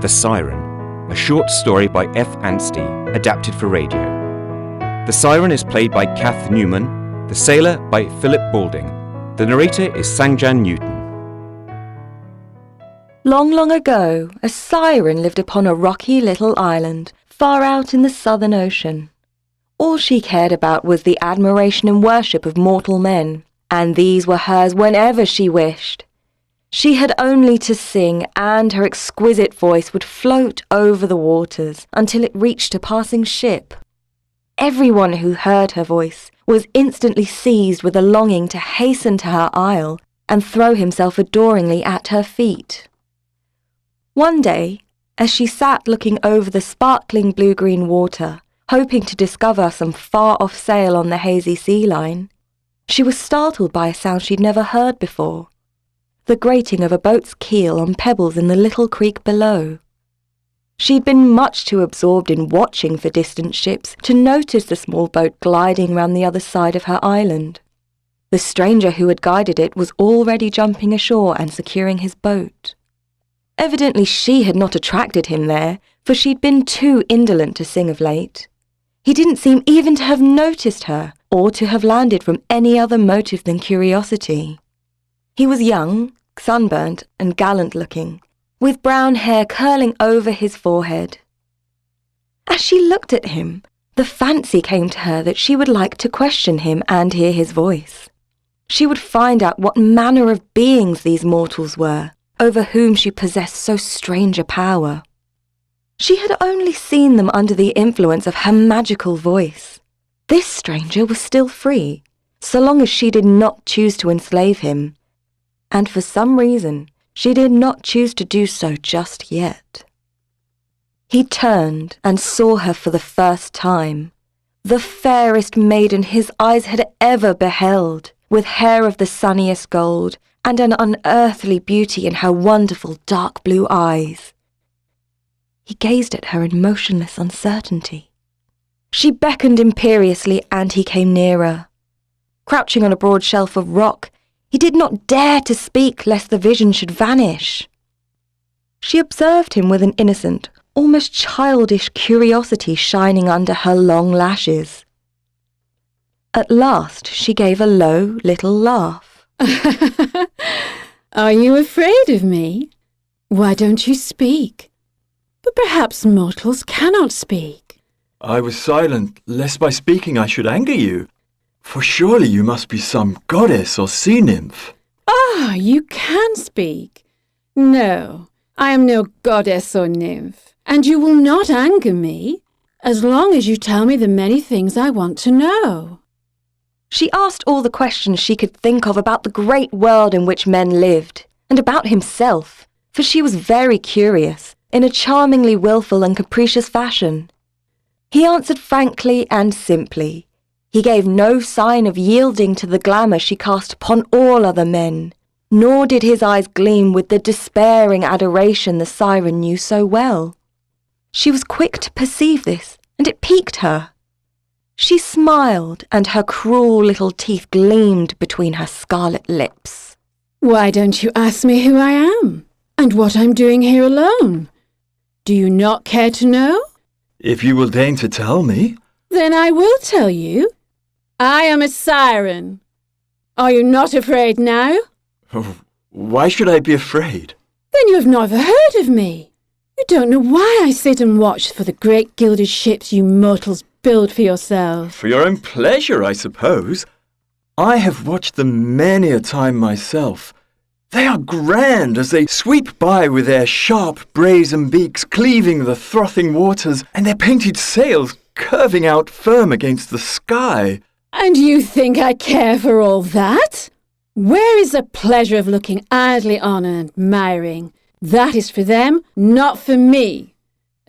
The Siren, a short story by F. Anstey, adapted for radio. The Siren is played by Kath Newman, the sailor by Philip Balding. The narrator is Sangjan Newton. Long, long ago, a siren lived upon a rocky little island far out in the southern ocean. All she cared about was the admiration and worship of mortal men, and these were hers whenever she wished. She had only to sing, and her exquisite voice would float over the waters until it reached a passing ship. Everyone who heard her voice was instantly seized with a longing to hasten to her isle and throw himself adoringly at her feet. One day, as she sat looking over the sparkling blue-green water, hoping to discover some far-off sail on the hazy sea line, she was startled by a sound she'd never heard before, the grating of a boat's keel on pebbles in the little creek below. She'd been much too absorbed in watching for distant ships to notice the small boat gliding round the other side of her island. The stranger who had guided it was already jumping ashore and securing his boat. Evidently she had not attracted him there, for she'd been too indolent to sing of late. He didn't seem even to have noticed her, or to have landed from any other motive than curiosity. He was young, sunburnt and gallant-looking, with brown hair curling over his forehead. As she looked at him, the fancy came to her that she would like to question him and hear his voice. She would find out what manner of beings these mortals were, over whom she possessed so strange a power. She had only seen them under the influence of her magical voice. This stranger was still free, so long as she did not choose to enslave him, and for some reason she did not choose to do so just yet. He turned and saw her for the first time, the fairest maiden his eyes had ever beheld, with hair of the sunniest gold and an unearthly beauty in her wonderful dark blue eyes. He gazed at her in motionless uncertainty. She beckoned imperiously, and he came nearer. Crouching on a broad shelf of rock, he did not dare to speak lest the vision should vanish. She observed him with an innocent, almost childish curiosity shining under her long lashes. At last she gave a low little laugh. Are you afraid of me? Why don't you speak? But perhaps mortals cannot speak. I was silent, lest by speaking I should anger you. For surely you must be some goddess or sea nymph. Ah, you can speak. No, I am no goddess or nymph, and you will not anger me, as long as you tell me the many things I want to know. She asked all the questions she could think of about the great world in which men lived, and about himself, for she was very curious, in a charmingly willful and capricious fashion. He answered frankly and simply. He gave no sign of yielding to the glamour she cast upon all other men, nor did his eyes gleam with the despairing adoration the siren knew so well. She was quick to perceive this, and it piqued her. She smiled, and her cruel little teeth gleamed between her scarlet lips. Why don't you ask me who I am, and what I'm doing here alone? Do you not care to know? If you will deign to tell me. Then I will tell you. I am a siren. Are you not afraid now? Oh, why should I be afraid? Then you have never heard of me. You don't know why I sit and watch for the great gilded ships you mortals build for yourselves. For your own pleasure, I suppose. I have watched them many a time myself. They are grand as they sweep by with their sharp brazen beaks cleaving the frothing waters and their painted sails curving out firm against the sky. And you think I care for all that? Where is the pleasure of looking idly on and admiring? That is for them, not for me.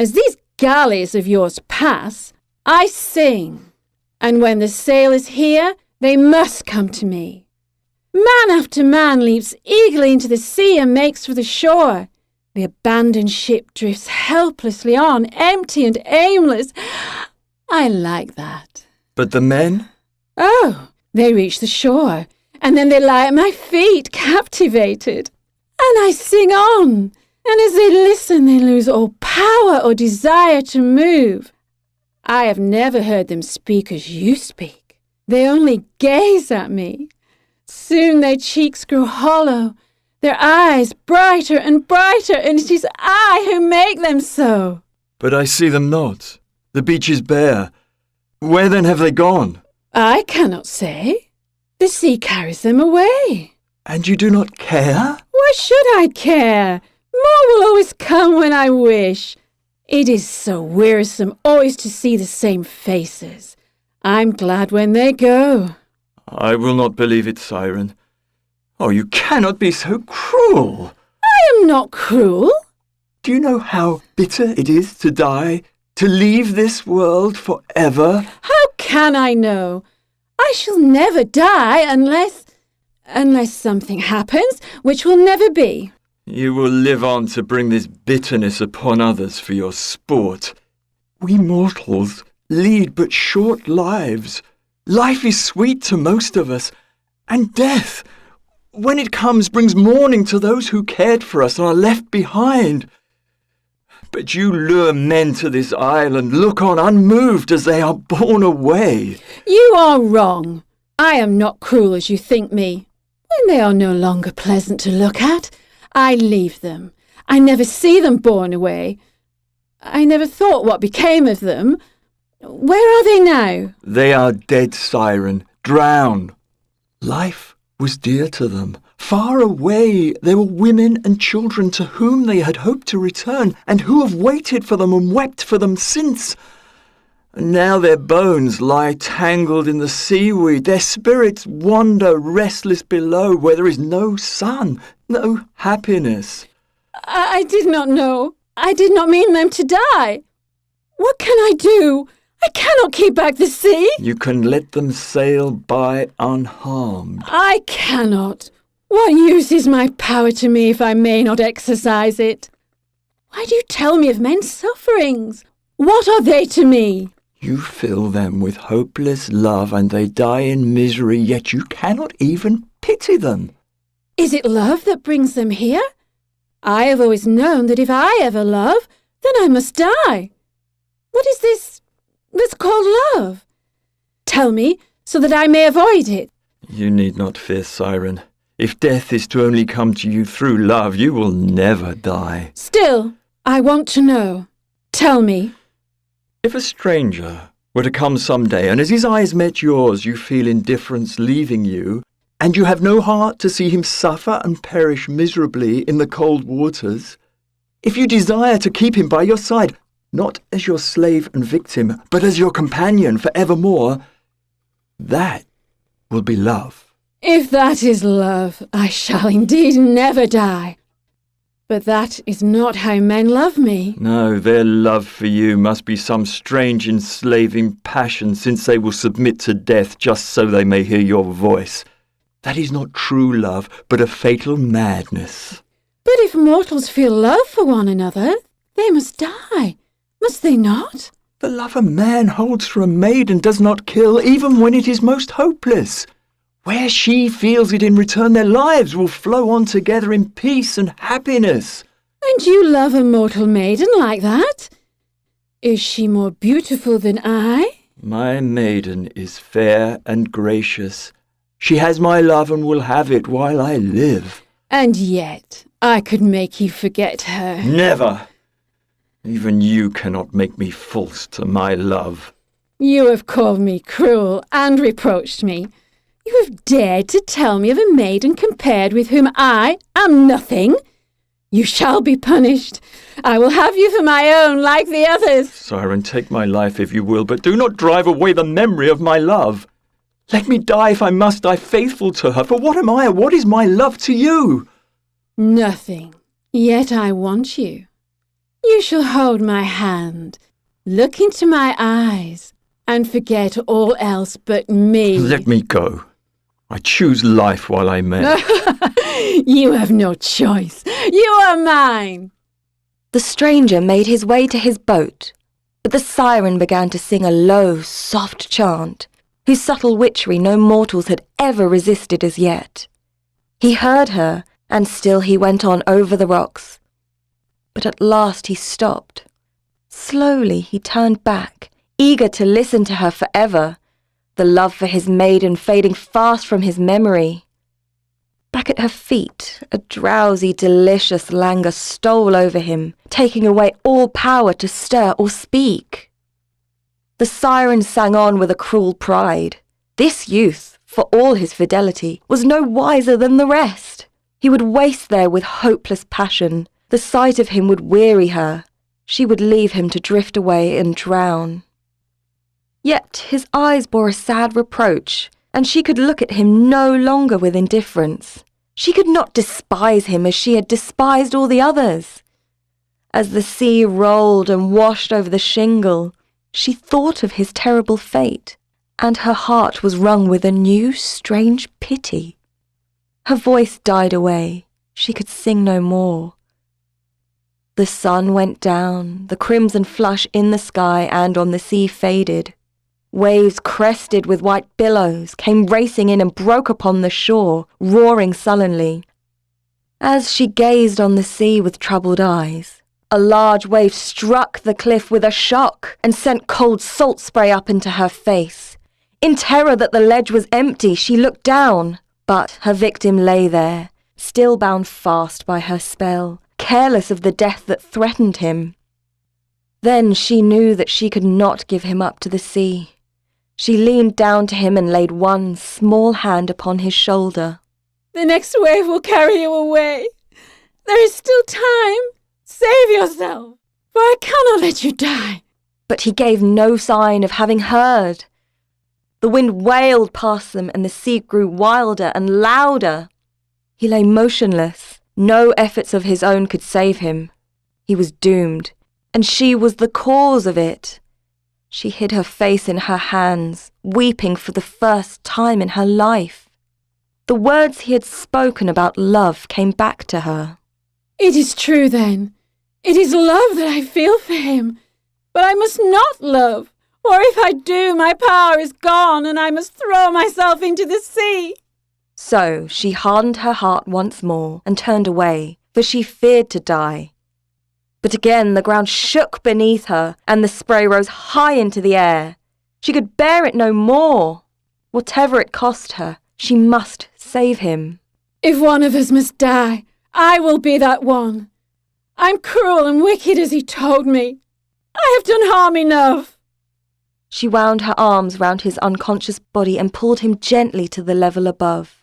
As these galleys of yours pass, I sing, and when the sail is here, they must come to me. Man after man leaps eagerly into the sea and makes for the shore. The abandoned ship drifts helplessly on, empty and aimless. I like that. But the men? Oh, they reach the shore, and then they lie at my feet, captivated. And I sing on, and as they listen they lose all power or desire to move. I have never heard them speak as you speak. They only gaze at me. Soon their cheeks grow hollow, their eyes brighter and brighter, and it is I who make them so. But I see them not. The beach is bare. Where then have they gone? I cannot say. The sea carries them away. And you do not care? Why should I care? More will always come when I wish. It is so wearisome always to see the same faces. I'm glad when they go. I will not believe it, Siren. Oh, you cannot be so cruel. I am not cruel. Do you know how bitter it is to die, to leave this world forever? How can I know? I shall never die unless something happens, which will never be. You will live on to bring this bitterness upon others for your sport. We mortals lead but short lives. Life is sweet to most of us, and death, when it comes, brings mourning to those who cared for us and are left behind. But you lure men to this isle and look on unmoved as they are borne away. You are wrong. I am not cruel as you think me. When they are no longer pleasant to look at, I leave them. I never see them borne away. I never thought what became of them. Where are they now? They are dead, Siren, drowned. Life was dear to them. Far away there were women and children to whom they had hoped to return, and who have waited for them and wept for them since. And now their bones lie tangled in the seaweed. Their spirits wander restless below, where there is no sun, no happiness. I did not know. I did not mean them to die. What can I do? I cannot keep back the sea. You can let them sail by unharmed. I cannot. What use is my power to me if I may not exercise it? Why do you tell me of men's sufferings? What are they to me? You fill them with hopeless love and they die in misery, yet you cannot even pity them. Is it love that brings them here? I have always known that if I ever love, then I must die. What is this that's called love? Tell me, so that I may avoid it. You need not fear, Siren. If death is to only come to you through love, you will never die. Still, I want to know. Tell me. If a stranger were to come some day, and as his eyes met yours, you feel indifference leaving you, and you have no heart to see him suffer and perish miserably in the cold waters, if you desire to keep him by your side, not as your slave and victim, but as your companion for evermore, that will be love. If that is love, I shall indeed never die. But that is not how men love me. No, their love for you must be some strange enslaving passion, since they will submit to death just so they may hear your voice. That is not true love, but a fatal madness. But if mortals feel love for one another, they must die, must they not? The love a man holds for a maiden does not kill, even when it is most hopeless. Where she feels it in return, their lives will flow on together in peace and happiness. And you love a mortal maiden like that? Is she more beautiful than I? My maiden is fair and gracious. She has my love and will have it while I live. And yet, I could make you forget her. Never! Even you cannot make me false to my love. You have called me cruel and reproached me. You have dared to tell me of a maiden compared with whom I am nothing. You shall be punished. I will have you for my own, like the others. Siren, take my life if you will, but do not drive away the memory of my love. Let me die if I must die faithful to her, for what am I, or what is my love to you? Nothing. Yet I want you. You shall hold my hand, look into my eyes, and forget all else but me. Let me go. I choose life while I may. You have no choice. You are mine. The stranger made his way to his boat, but the siren began to sing a low, soft chant, whose subtle witchery no mortals had ever resisted as yet. He heard her, and still he went on over the rocks. But at last he stopped. Slowly he turned back, eager to listen to her forever, the love for his maiden fading fast from his memory. Back at her feet, a drowsy, delicious languor stole over him, taking away all power to stir or speak. The siren sang on with a cruel pride. This youth, for all his fidelity, was no wiser than the rest. He would waste there with hopeless passion. The sight of him would weary her. She would leave him to drift away and drown. Yet his eyes bore a sad reproach, and she could look at him no longer with indifference. She could not despise him as she had despised all the others. As the sea rolled and washed over the shingle, she thought of his terrible fate, and her heart was wrung with a new, strange pity. Her voice died away. She could sing no more. The sun went down, the crimson flush in the sky and on the sea faded. Waves crested with white billows came racing in and broke upon the shore, roaring sullenly. As she gazed on the sea with troubled eyes, a large wave struck the cliff with a shock and sent cold salt spray up into her face. In terror that the ledge was empty, she looked down, but her victim lay there, still bound fast by her spell, careless of the death that threatened him. Then she knew that she could not give him up to the sea. She leaned down to him and laid one small hand upon his shoulder. The next wave will carry you away. There is still time. Save yourself, for I cannot let you die. But he gave no sign of having heard. The wind wailed past them and the sea grew wilder and louder. He lay motionless. No efforts of his own could save him. He was doomed, and she was the cause of it. She hid her face in her hands, weeping for the first time in her life. The words he had spoken about love came back to her. It is true, then. It is love that I feel for him. But I must not love, for if I do, my power is gone, and I must throw myself into the sea. So she hardened her heart once more and turned away, for she feared to die. But again the ground shook beneath her, and the spray rose high into the air. She could bear it no more. Whatever it cost her, she must save him. If one of us must die, I will be that one. I'm cruel and wicked as he told me. I have done harm enough. She wound her arms round his unconscious body and pulled him gently to the level above.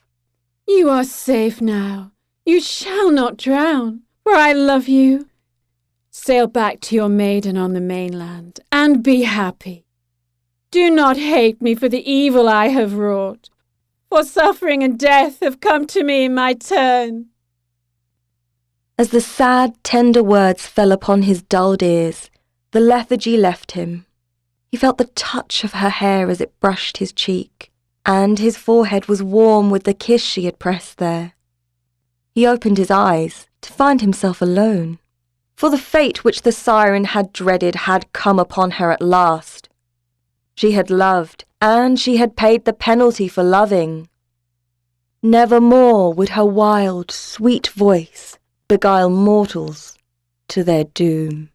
You are safe now. You shall not drown, for I love you. Sail back to your maiden on the mainland, and be happy. Do not hate me for the evil I have wrought, for suffering and death have come to me in my turn. As the sad, tender words fell upon his dulled ears, the lethargy left him. He felt the touch of her hair as it brushed his cheek, and his forehead was warm with the kiss she had pressed there. He opened his eyes to find himself alone, for the fate which the siren had dreaded had come upon her at last. She had loved, and she had paid the penalty for loving. Never more would her wild, sweet voice beguile mortals to their doom.